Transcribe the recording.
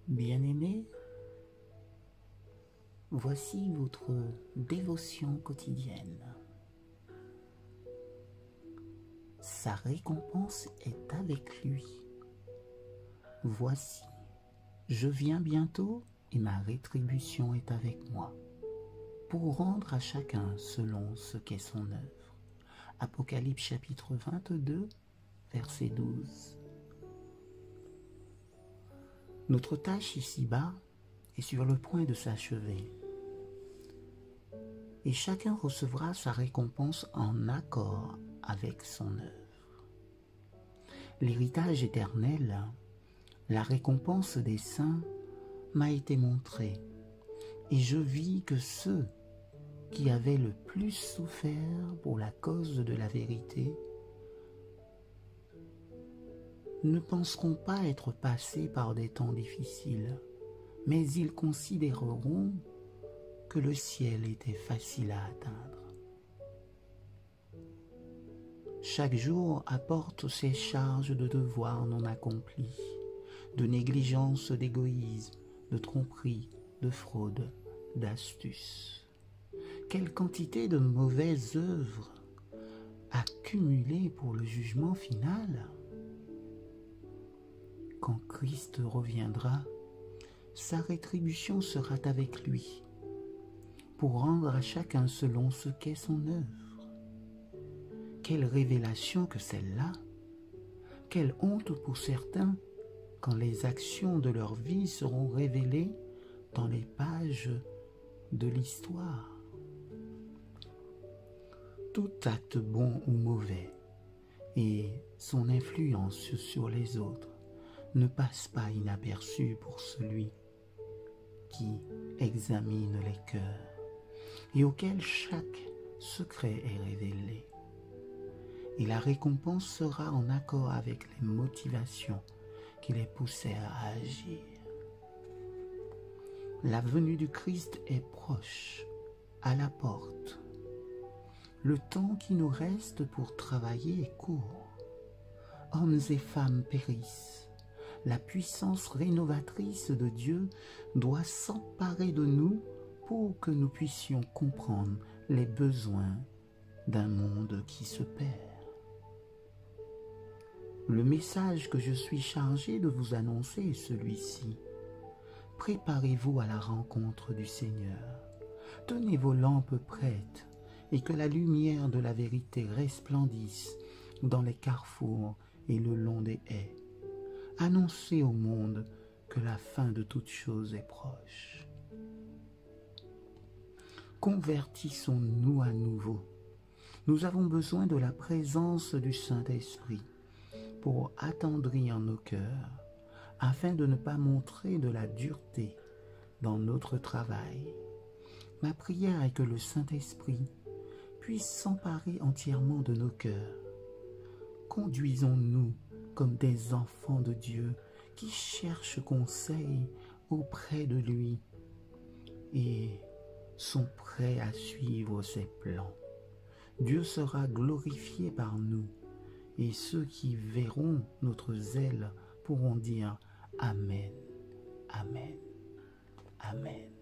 Bien-aimés, voici votre dévotion quotidienne. Sa récompense est avec lui. Voici, je viens bientôt et ma rétribution est avec moi, pour rendre à chacun selon ce qu'est son œuvre. Apocalypse chapitre 22, verset 12. Notre tâche ici-bas est sur le point de s'achever, et chacun recevra sa récompense en accord avec son œuvre. L'héritage éternel, la récompense des saints, m'a été montrée, et je vis que ceux qui avaient le plus souffert pour la cause de la vérité ne penseront pas être passés par des temps difficiles, mais ils considéreront que le ciel était facile à atteindre. Chaque jour apporte ses charges de devoirs non accomplis, de négligence, d'égoïsme, de tromperie, de fraude, d'astuce. Quelle quantité de mauvaises œuvres accumulées pour le jugement final! Quand Christ reviendra, sa rétribution sera avec lui, pour rendre à chacun selon ce qu'est son œuvre. Quelle révélation que celle-là! Quelle honte pour certains quand les actions de leur vie seront révélées dans les pages de l'histoire. Tout acte bon ou mauvais et son influence sur les autres ne passe pas inaperçu pour celui qui examine les cœurs et auquel chaque secret est révélé. Et la récompense sera en accord avec les motivations qui les poussaient à agir. La venue du Christ est proche, à la porte. Le temps qui nous reste pour travailler est court. Hommes et femmes périssent. La puissance rénovatrice de Dieu doit s'emparer de nous pour que nous puissions comprendre les besoins d'un monde qui se perd. Le message que je suis chargé de vous annoncer est celui-ci. Préparez-vous à la rencontre du Seigneur. Tenez vos lampes prêtes et que la lumière de la vérité resplendisse dans les carrefours et le long des haies. Annoncez au monde que la fin de toute chose est proche. Convertissons-nous à nouveau. Nous avons besoin de la présence du Saint-Esprit pour attendrir nos cœurs, afin de ne pas montrer de la dureté dans notre travail. Ma prière est que le Saint-Esprit puisse s'emparer entièrement de nos cœurs. Conduisons-nous comme des enfants de Dieu qui cherchent conseil auprès de lui et sont prêts à suivre ses plans. Dieu sera glorifié par nous, et ceux qui verront notre zèle pourront dire Amen, Amen, Amen.